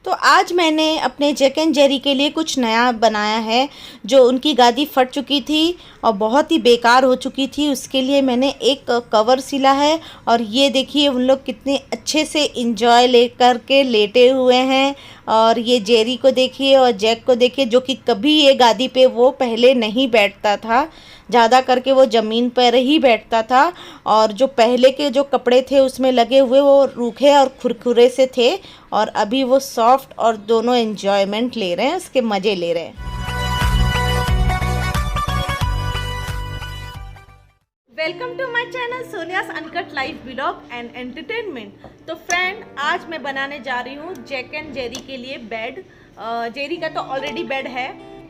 तो आज मैंने अपने जैक एंड जेरी के लिए कुछ नया बनाया है। जो उनकी गादी फट चुकी थी और बहुत ही बेकार हो चुकी थी, उसके लिए मैंने एक कवर सिला है। और ये देखिए उन लोग कितने अच्छे से इंजॉय ले कर के लेटे हुए हैं। और ये जेरी को देखिए और जैक को देखिए, जो कि कभी ये गादी पे वो पहले नहीं बैठता था, ज़्यादा करके वो ज़मीन पर ही बैठता था। और जो पहले के जो कपड़े थे उसमें लगे हुए वो रूखे और खुरखुरे से थे, और अभी वो सॉफ्ट और दोनों एंजॉयमेंट ले रहे हैं, उसके मज़े ले रहे हैं। Welcome to my channel Sonia's uncut life blog and entertainment. तो फ्रेंड, आज मैं बनाने जा रही हूँ जैक एंड जेरी के लिए बेड। जेरी का तो ऑलरेडी बेड है,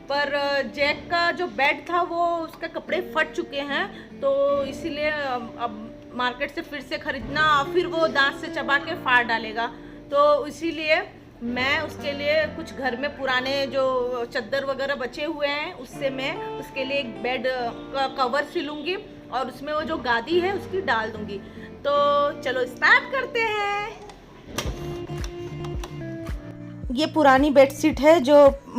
पर जैक का जो बेड था वो उसके कपड़े फट चुके हैं, तो इसीलिए अब मार्केट से फिर से ख़रीदना, फिर वो दांत से चबा के फाड़ डालेगा। तो इसीलिए मैं उसके लिए कुछ घर में पुराने जो चादर वगैरह बचे हुए हैं उससे मैं उसके लिए एक बेड का कवर सिलूँगी और उसमें वो जो गादी है उसकी डाल दूँगी। तो चलो स्टार्ट करते हैं। ये पुरानी बेडशीट है जो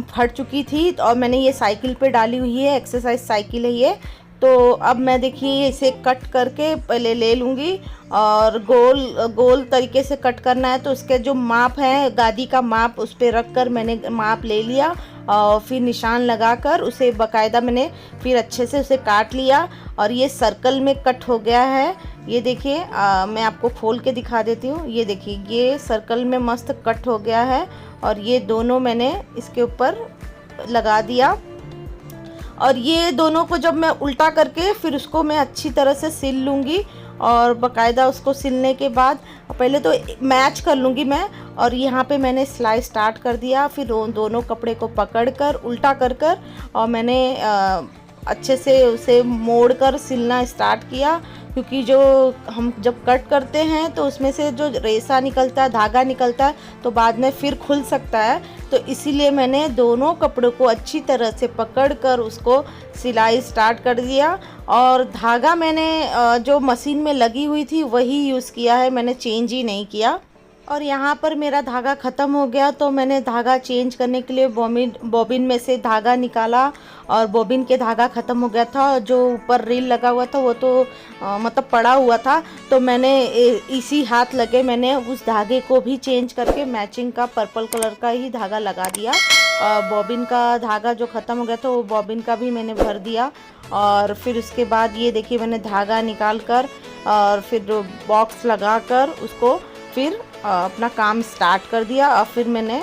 फट चुकी थी, और मैंने ये साइकिल पे डाली हुई है, एक्सरसाइज साइकिल है ये। तो अब मैं देखिए इसे कट करके पहले ले लूँगी, और गोल गोल तरीके से कट करना है। तो उसके जो माप है, गादी का माप उस पर रख कर मैंने माप ले लिया, और फिर निशान लगाकर उसे बाकायदा मैंने फिर अच्छे से उसे काट लिया, और ये सर्कल में कट हो गया है। ये देखिए, मैं आपको खोल के दिखा देती हूँ। ये देखिए, ये सर्कल में मस्त कट हो गया है, और ये दोनों मैंने इसके ऊपर लगा दिया। और ये दोनों को जब मैं उल्टा करके फिर उसको मैं अच्छी तरह से सिल लूँगी, और बाकायदा उसको सिलने के बाद पहले तो मैच कर लूँगी मैं। और यहाँ पे मैंने सिलाई स्टार्ट कर दिया, फिर दोनों कपड़े को पकड़कर उल्टा कर और मैंने अच्छे से उसे मोड़ कर सिलना स्टार्ट किया। क्योंकि जो हम जब कट करते हैं तो उसमें से जो रेसा निकलता है, धागा निकलता है, तो बाद में फिर खुल सकता है। तो इसीलिए मैंने दोनों कपड़ों को अच्छी तरह से पकड़कर उसको सिलाई स्टार्ट कर दिया। और धागा मैंने जो मशीन में लगी हुई थी वही यूज़ किया है, मैंने चेंज ही नहीं किया। और यहाँ पर मेरा धागा ख़त्म हो गया, तो मैंने धागा चेंज करने के लिए बॉबिन में से धागा निकाला, और बॉबिन के धागा ख़त्म हो गया था। जो ऊपर रील लगा हुआ था वो तो मतलब पड़ा हुआ था, तो मैंने इसी हाथ लगे मैंने उस धागे को भी चेंज करके मैचिंग का पर्पल कलर का ही धागा लगा दिया। बॉबिन का धागा जो ख़त्म हो गया था वो बॉबिन का भी मैंने भर दिया। और फिर उसके बाद ये देखिए, मैंने धागा निकाल कर और फिर बॉक्स लगा कर उसको फिर अपना काम स्टार्ट कर दिया। और फिर मैंने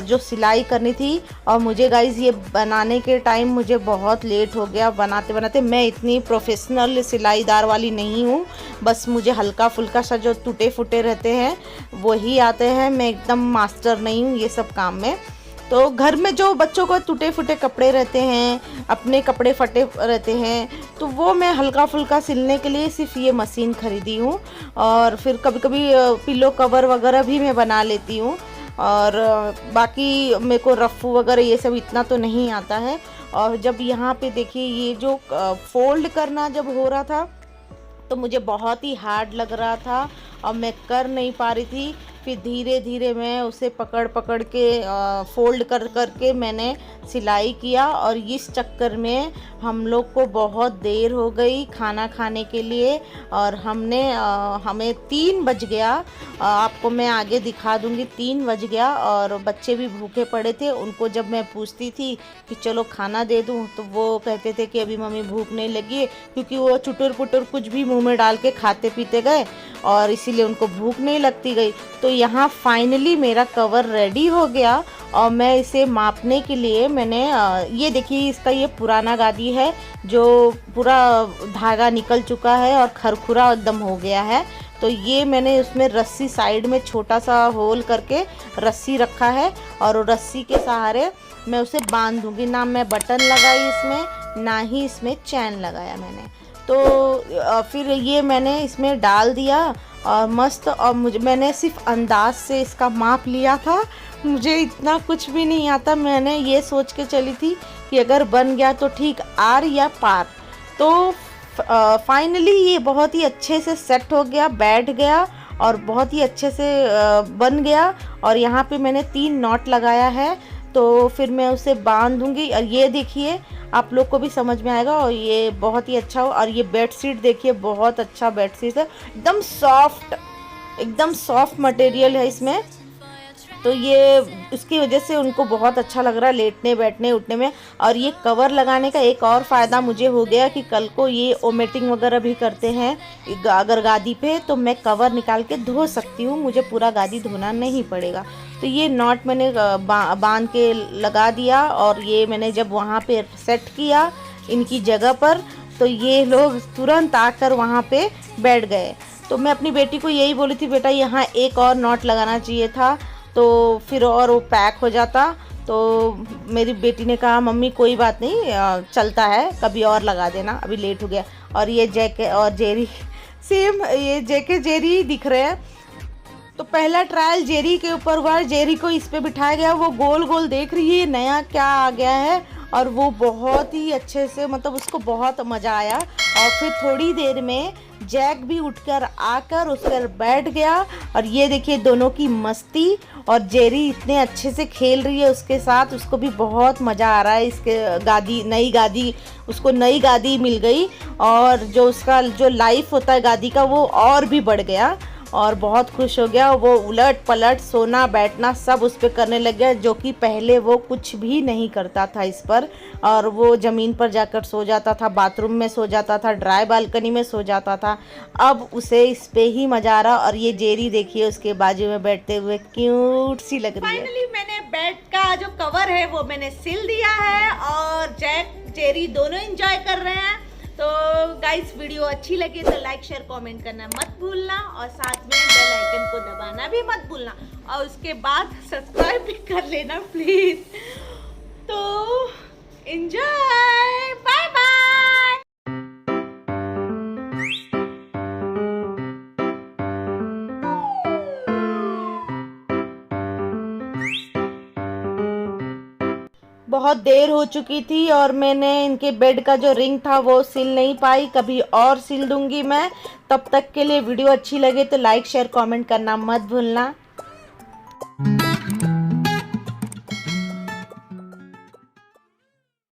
जो सिलाई करनी थी, और मुझे गाइज़ ये बनाने के टाइम मुझे बहुत लेट हो गया बनाते बनाते। मैं इतनी प्रोफेशनल सिलाईदार वाली नहीं हूँ, बस मुझे हल्का फुल्का सा जो टूटे फूटे रहते हैं वही आते हैं। मैं एकदम मास्टर नहीं हूँ ये सब काम में। तो घर में जो बच्चों को टूटे फूटे कपड़े रहते हैं, अपने कपड़े फटे रहते हैं, तो वो मैं हल्का फुल्का सिलने के लिए सिर्फ ये मशीन ख़रीदी हूँ। और फिर कभी कभी पिलो कवर वगैरह भी मैं बना लेती हूँ। और बाकी मेरे को रफ़ू वगैरह ये सब इतना तो नहीं आता है। और जब यहाँ पे देखिए ये जो फोल्ड करना जब हो रहा था तो मुझे बहुत ही हार्ड लग रहा था, और मैं कर नहीं पा रही थी। फिर धीरे धीरे मैं उसे पकड़ पकड़ के फोल्ड कर करके मैंने सिलाई किया। और इस चक्कर में हम लोग को बहुत देर हो गई खाना खाने के लिए, और हमें 3 बज गया। आपको मैं आगे दिखा दूंगी, 3 बज गया, और बच्चे भी भूखे पड़े थे। उनको जब मैं पूछती थी कि चलो खाना दे दूं, तो वो कहते थे कि अभी मम्मी भूख नहीं लगी है, क्योंकि वो चुटुर पुटुर कुछ भी मुंह में डाल के खाते पीते गए, और इसीलिए उनको भूख नहीं लगती गई। तो यहाँ फाइनली मेरा कवर रेडी हो गया, और मैं इसे मापने के लिए मैंने ये देखिए, इसका ये पुराना गादी है जो पूरा धागा निकल चुका है और खरखुरा एकदम हो गया है। तो ये मैंने उसमें रस्सी साइड में छोटा सा होल करके रस्सी रखा है, और रस्सी के सहारे मैं उसे बांध दूँगी। ना मैं बटन लगाई इसमें, ना ही इसमें चैन लगाया मैंने। तो फिर ये मैंने इसमें डाल दिया, और मस्त। और मैंने सिर्फ अंदाज से इसका माप लिया था, मुझे इतना कुछ भी नहीं आता। मैंने ये सोच के चली थी कि अगर बन गया तो ठीक, आर या पार। तो फाइनली ये बहुत ही अच्छे से सेट हो गया, बैठ गया, और बहुत ही अच्छे से बन गया। और यहाँ पे मैंने 3 नॉट लगाया है, तो फिर मैं उसे बांध दूँगी। और ये देखिए, आप लोग को भी समझ में आएगा। और ये बहुत ही अच्छा हो। और ये बेडशीट देखिए, बहुत अच्छा बेडशीट है, एकदम सॉफ्ट मटेरियल है इसमें। तो ये उसकी वजह से उनको बहुत अच्छा लग रहा है लेटने बैठने उठने में। और ये कवर लगाने का एक और फ़ायदा मुझे हो गया कि कल को ये वोमिटिंग वगैरह भी करते हैं अगर गादी पे, तो मैं कवर निकाल के धो सकती हूँ, मुझे पूरा गादी धोना नहीं पड़ेगा। तो ये नॉट मैंने बांध के लगा दिया। और ये मैंने जब वहाँ पे सेट किया इनकी जगह पर, तो ये लोग तुरंत आकर वहाँ पे बैठ गए। तो मैं अपनी बेटी को यही बोली थी, बेटा यहाँ एक और नॉट लगाना चाहिए था, तो फिर और वो पैक हो जाता। तो मेरी बेटी ने कहा मम्मी कोई बात नहीं, चलता है, कभी और लगा देना, अभी लेट हो गया। और ये जैके और जेरी सेम, ये जैके जेरी दिख रहे हैं। तो पहला ट्रायल जेरी के ऊपर हुआ, जेरी को इस पे बिठाया गया, वो गोल गोल देख रही है नया क्या आ गया है। और वो बहुत ही अच्छे से, मतलब उसको बहुत मज़ा आया। और फिर थोड़ी देर में जैक भी उठकर आकर उस पर बैठ गया। और ये देखिए दोनों की मस्ती, और जेरी इतने अच्छे से खेल रही है उसके साथ, उसको भी बहुत मज़ा आ रहा है। इसके गादी उसको नई गादी मिल गई, और जो उसका जो लाइफ होता है गादी का वो और भी बढ़ गया, और बहुत खुश हो गया। वो उलट पलट सोना बैठना सब उस पर करने लग गया, जो कि पहले वो कुछ भी नहीं करता था इस पर। और वो ज़मीन पर जाकर सो जाता था, बाथरूम में सो जाता था, ड्राई बालकनी में सो जाता था। अब उसे इस पे ही मज़ा आ रहा। और ये जेरी देखिए उसके बाजू में बैठते हुए क्यूट सी लग रही है। फाइनली मैंने बेड का जो कवर है वो मैंने सिल दिया है, और जैक जेरी दोनों एंजॉय कर रहे हैं। तो गाइस, वीडियो अच्छी लगी तो लाइक शेयर कमेंट करना मत भूलना, और साथ में बेल आइकन को दबाना भी मत भूलना, और उसके बाद सब्सक्राइब भी कर लेना प्लीज। तो एंजॉय, बाय बाय। बहुत देर हो चुकी थी और मैंने इनके बेड का जो रिंग था वो सिल नहीं पाई, कभी और सिल दूंगी मैं। तब तक के लिए वीडियो अच्छी लगे तो लाइक शेयर कमेंट करना मत भूलना।